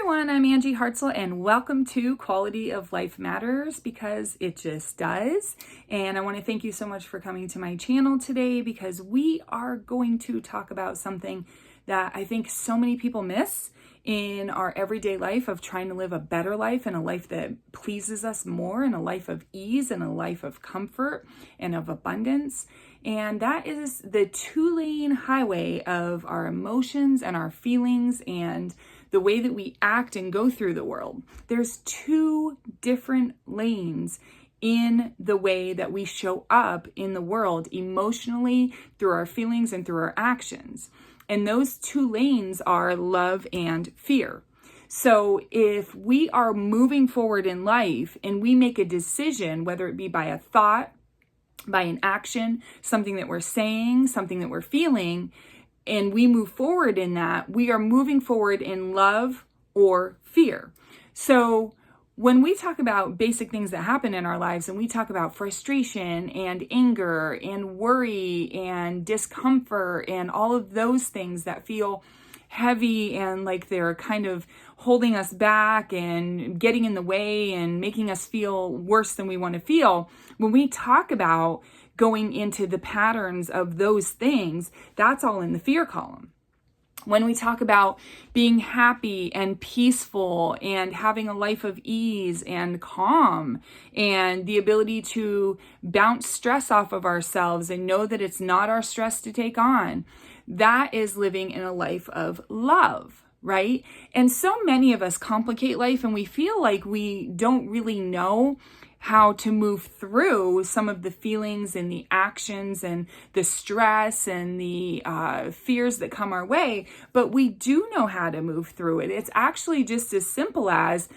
everyone, I'm Angie Hartzell and welcome to Quality of Life Matters, because it just does. And I want to thank you so much for coming to my channel today, because we are going to talk about something that I think so many people miss in our everyday life of trying to live a better life and a life that pleases us more, and a life of ease and a life of comfort and of abundance. And that is the two-lane highway of our emotions and our feelings and the way that we act and go through the world. There's two different lanes in the way that we show up in the world emotionally, through our feelings and through our actions. And those two lanes are love and fear. So if we are moving forward in life and we make a decision, whether it be by a thought, by an action, something that we're saying, something that we're feeling, and we move forward in that, we are moving forward in love or fear. So when we talk about basic things that happen in our lives, and we talk about frustration and anger and worry and discomfort and all of those things that feel heavy and like they're kind of holding us back and getting in the way and making us feel worse than we want to feel, when we talk about going into the patterns of those things, that's all in the fear column. When we talk about being happy and peaceful and having a life of ease and calm and the ability to bounce stress off of ourselves and know that it's not our stress to take on, that is living in a life of love, right? And so many of us complicate life, and we feel like we don't really know how to move through some of the feelings and the actions and the stress and the fears that come our way, but we do know how to move through it. It's actually just as simple as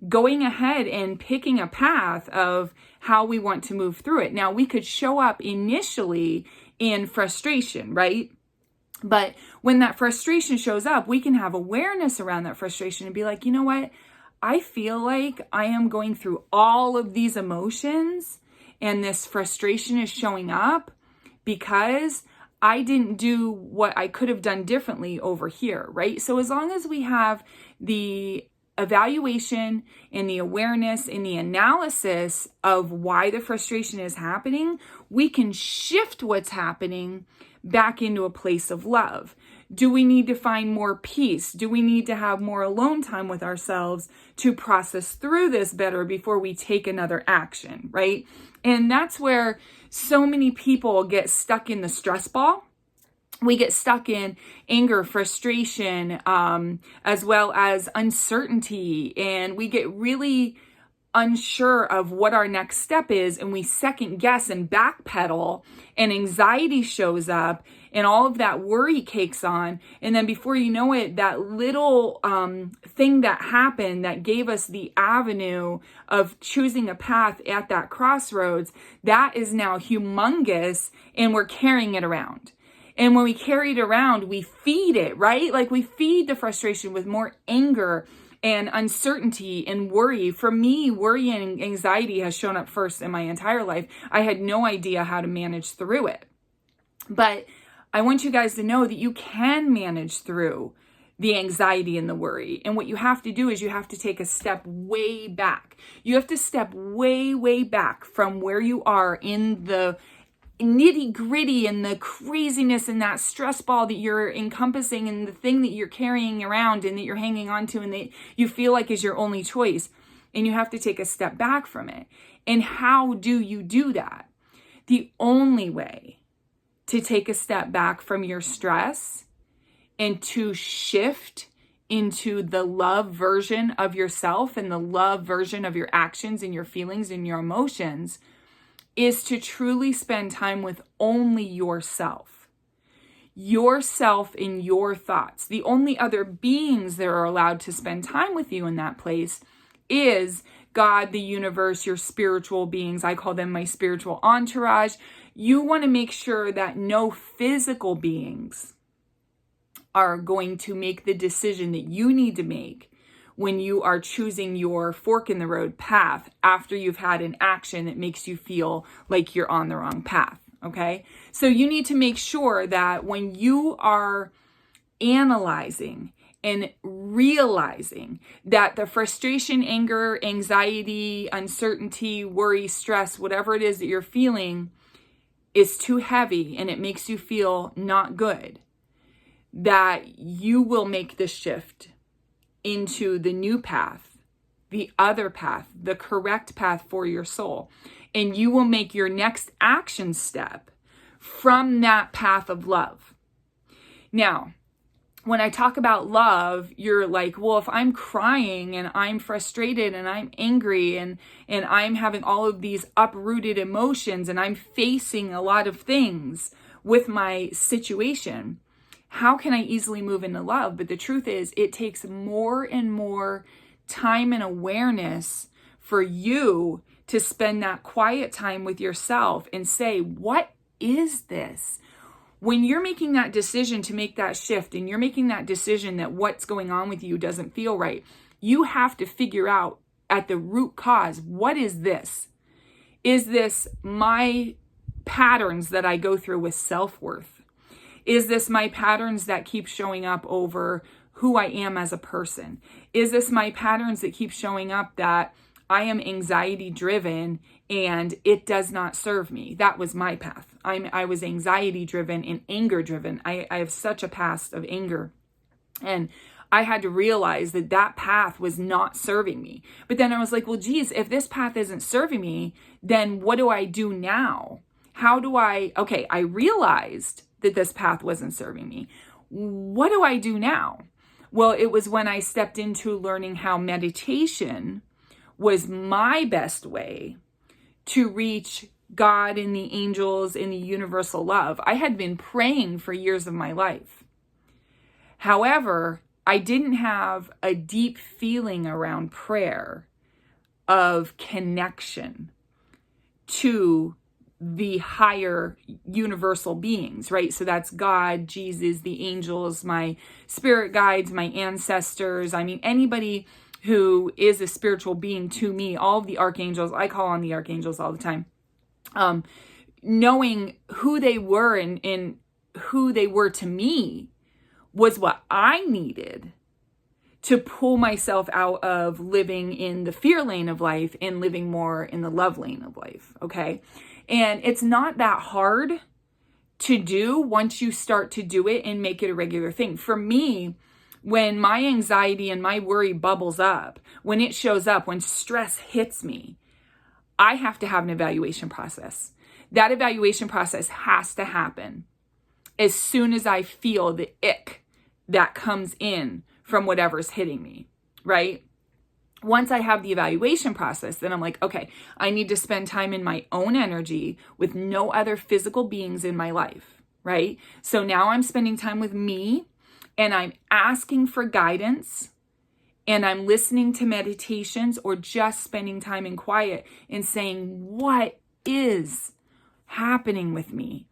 going ahead and picking a path of how we want to move through it. Now, we could show up initially in frustration, right? But when that frustration shows up, we can have awareness around that frustration and be like, you know what? I feel like I am going through all of these emotions, and this frustration is showing up because I didn't do what I could have done differently over here, right? So as long as we have the evaluation and the awareness and the analysis of why the frustration is happening, we can shift what's happening back into a place of love. Do we need to find more peace? Do we need to have more alone time with ourselves to process through this better before we take another action, right? And that's where so many people get stuck in the stress ball. We get stuck in anger, frustration, as well as uncertainty, and we get really unsure of what our next step is, and we second guess and backpedal, and anxiety shows up and all of that worry cakes on, and then before you know it, that little thing that happened that gave us the avenue of choosing a path at that crossroads, that is now humongous, and we're carrying it around. And when we carry it around, we feed it, right? Like we feed the frustration with more anger and uncertainty and worry. For me, worry and anxiety has shown up first in my entire life. I had no idea how to manage through it. But I want you guys to know that you can manage through the anxiety and the worry. And what you have to do is you have to take a step way back. You have to step way, way back from where you are in the nitty gritty and the craziness and that stress ball that you're encompassing and the thing that you're carrying around and that you're hanging on to and that you feel like is your only choice. And you have to take a step back from it. And how do you do that? The only way to take a step back from your stress and to shift into the love version of yourself and the love version of your actions and your feelings and your emotions is to truly spend time with only yourself and your thoughts. The only other beings that are allowed to spend time with you in that place is God, the universe, your spiritual beings. I call them my spiritual entourage. You want to make sure that no physical beings are going to make the decision that you need to make when you are choosing your fork in the road path after you've had an action that makes you feel like you're on the wrong path, okay? So you need to make sure that when you are analyzing and realizing that the frustration, anger, anxiety, uncertainty, worry, stress, whatever it is that you're feeling is too heavy and it makes you feel not good, that you will make the shift into the new path, the other path, the correct path for your soul. And you will make your next action step from that path of love. Now, when I talk about love, you're like, well, if I'm crying and I'm frustrated and I'm angry and I'm having all of these uprooted emotions and I'm facing a lot of things with my situation, how can I easily move into love? But the truth is, it takes more and more time and awareness for you to spend that quiet time with yourself and say, what is this? When you're making that decision to make that shift and you're making that decision that what's going on with you doesn't feel right, you have to figure out at the root cause, what is this? Is this my patterns that I go through with self-worth? Is this my patterns that keep showing up over who I am as a person? Is this my patterns that keep showing up that I am anxiety driven and it does not serve me? That was my path. I was anxiety driven and anger driven. I have such a past of anger. And I had to realize that that path was not serving me. But then I was like, well, geez, if this path isn't serving me, then what do I do now? I realized that this path wasn't serving me. What do I do now? Well, it was when I stepped into learning how meditation was my best way to reach God and the angels and the universal love. I had been praying for years of my life. However, I didn't have a deep feeling around prayer of connection to the higher universal beings, right? So that's God, Jesus, the angels, my spirit guides, my ancestors. I mean, anybody who is a spiritual being to me, all of the archangels, I call on the archangels all the time. Knowing who they were and who they were to me was what I needed to pull myself out of living in the fear lane of life and living more in the love lane of life. Okay. And it's not that hard to do once you start to do it and make it a regular thing. For me, when my anxiety and my worry bubbles up, when it shows up, when stress hits me, I have to have an evaluation process. That evaluation process has to happen as soon as I feel the ick that comes in from whatever's hitting me, right? Once I have the evaluation process, then I'm like, okay, I need to spend time in my own energy with no other physical beings in my life, right? So now I'm spending time with me and I'm asking for guidance and I'm listening to meditations or just spending time in quiet and saying, what is happening with me?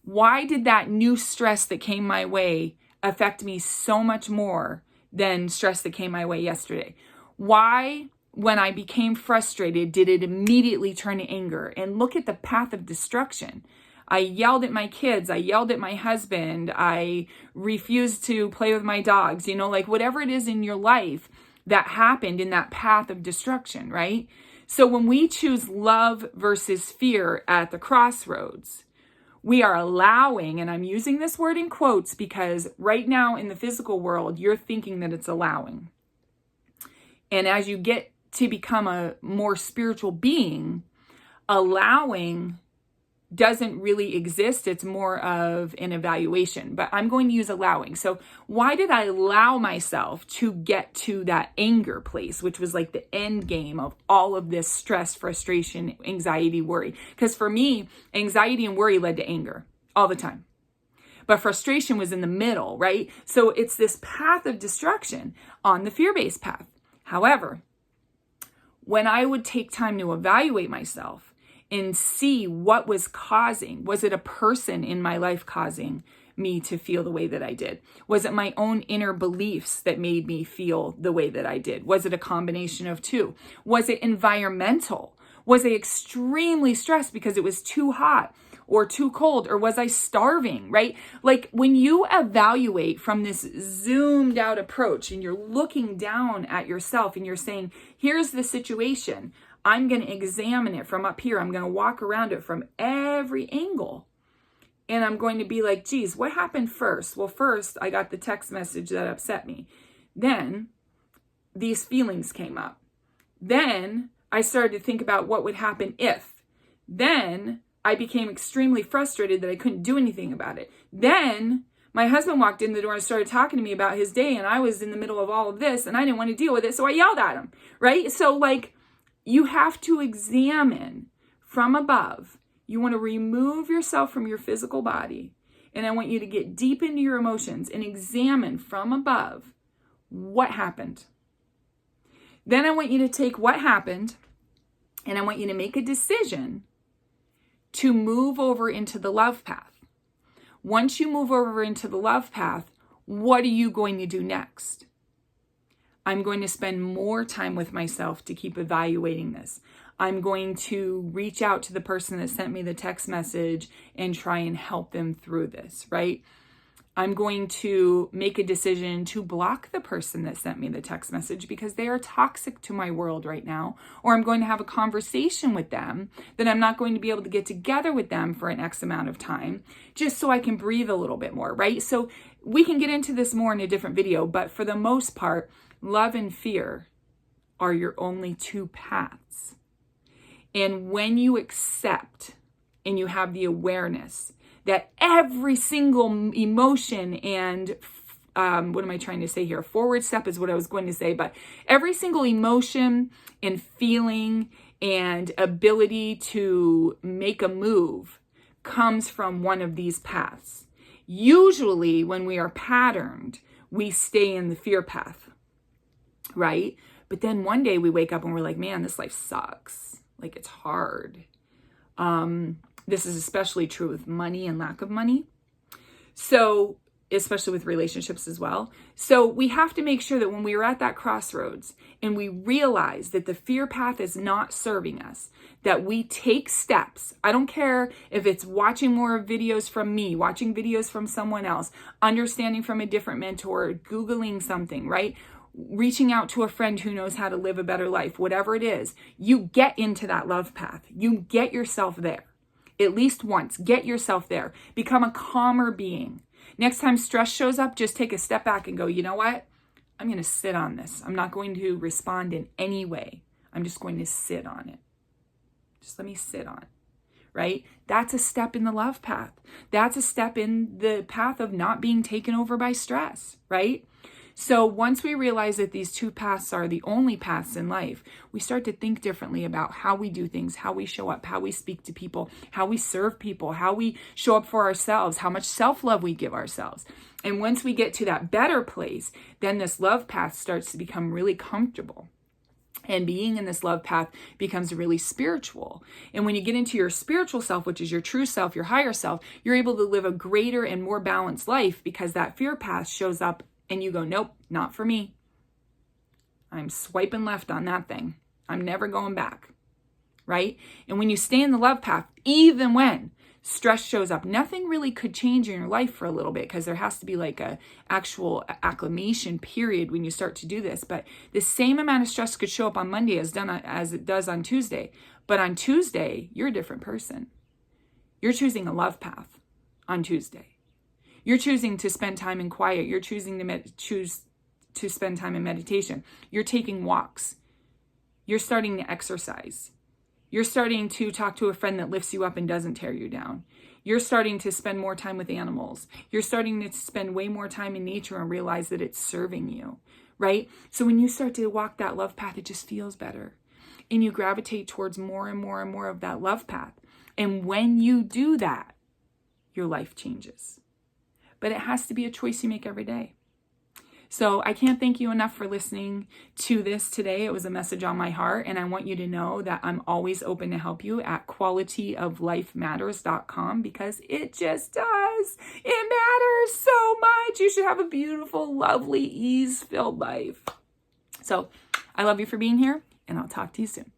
Why did that new stress that came my way affect me so much more than stress that came my way yesterday? Why, when I became frustrated, did it immediately turn to anger? And look at the path of destruction. I yelled at my kids. I yelled at my husband. I refused to play with my dogs. Like whatever it is in your life that happened in that path of destruction, right? So when we choose love versus fear at the crossroads, we are allowing, and I'm using this word in quotes because right now in the physical world, you're thinking that it's allowing. And as you get to become a more spiritual being, allowing doesn't really exist. It's more of an evaluation, but I'm going to use allowing. So why did I allow myself to get to that anger place, which was like the end game of all of this stress, frustration, anxiety, worry? Because for me, anxiety and worry led to anger all the time. But frustration was in the middle, right? So it's this path of destruction on the fear-based path. However, when I would take time to evaluate myself and see what was it a person in my life causing me to feel the way that I did? Was it my own inner beliefs that made me feel the way that I did? Was it a combination of two? Was it environmental? Was I extremely stressed because it was too hot? or too cold, or was I starving, right? Like when you evaluate from this zoomed out approach and you're looking down at yourself and you're saying, here's the situation. I'm going to examine it from up here. I'm going to walk around it from every angle. And I'm going to be like, geez, what happened first? Well, first I got the text message that upset me. Then these feelings came up. Then I started to think about what would happen if. Then I became extremely frustrated that I couldn't do anything about it. Then my husband walked in the door and started talking to me about his day, and I was in the middle of all of this and I didn't want to deal with it. So I yelled at him, right? So like you have to examine from above. You want to remove yourself from your physical body. And I want you to get deep into your emotions and examine from above what happened. Then I want you to take what happened and I want you to make a decision to move over into the love path. Once you move over into the love path, what are you going to do next? I'm going to spend more time with myself to keep evaluating this. I'm going to reach out to the person that sent me the text message and try and help them through this, right? I'm going to make a decision to block the person that sent me the text message because they are toxic to my world right now. Or I'm going to have a conversation with them that I'm not going to be able to get together with them for an X amount of time, just so I can breathe a little bit more, right? So we can get into this more in a different video, but for the most part, love and fear are your only two paths. And when you accept and you have the awareness that every single emotion and, what am I trying to say here? Forward step is what I was going to say, but every single emotion and feeling and ability to make a move comes from one of these paths. Usually when we are patterned, we stay in the fear path, right? But then one day we wake up and we're like, man, this life sucks. Like it's hard. This is especially true with money and lack of money. So, especially with relationships as well. So we have to make sure that when we are at that crossroads and we realize that the fear path is not serving us, that we take steps. I don't care if it's watching more videos from me, watching videos from someone else, understanding from a different mentor, Googling something, right? Reaching out to a friend who knows how to live a better life, whatever it is, you get into that love path. You get yourself there. At least once, get yourself there. Become a calmer being. Next time stress shows up, just take a step back and go, you know what? I'm going to sit on this. I'm not going to respond in any way. I'm just going to sit on it. Just let me sit on it, right? That's a step in the love path. That's a step in the path of not being taken over by stress, right? So once we realize that these two paths are the only paths in life, we start to think differently about how we do things, how we show up, how we speak to people, how we serve people, how we show up for ourselves, how much self-love we give ourselves. And once we get to that better place, then this love path starts to become really comfortable. And being in this love path becomes really spiritual. And when you get into your spiritual self, which is your true self, your higher self, you're able to live a greater and more balanced life because that fear path shows up and you go, nope, not for me. I'm swiping left on that thing. I'm never going back, right? And when you stay in the love path, even when stress shows up, nothing really could change in your life for a little bit because there has to be like a actual acclimation period when you start to do this. But the same amount of stress could show up on Monday as it does on Tuesday. But on Tuesday, you're a different person. You're choosing a love path on Tuesday. You're choosing to spend time in quiet. You're choosing to choose to spend time in meditation. You're taking walks. You're starting to exercise. You're starting to talk to a friend that lifts you up and doesn't tear you down. You're starting to spend more time with animals. You're starting to spend way more time in nature and realize that it's serving you, right? So when you start to walk that love path, it just feels better. And you gravitate towards more and more and more of that love path. And when you do that, your life changes. But it has to be a choice you make every day. So I can't thank you enough for listening to this today. It was a message on my heart, and I want you to know that I'm always open to help you at qualityoflifematters.com because it just does. It matters so much. You should have a beautiful, lovely, ease-filled life. So I love you for being here, and I'll talk to you soon.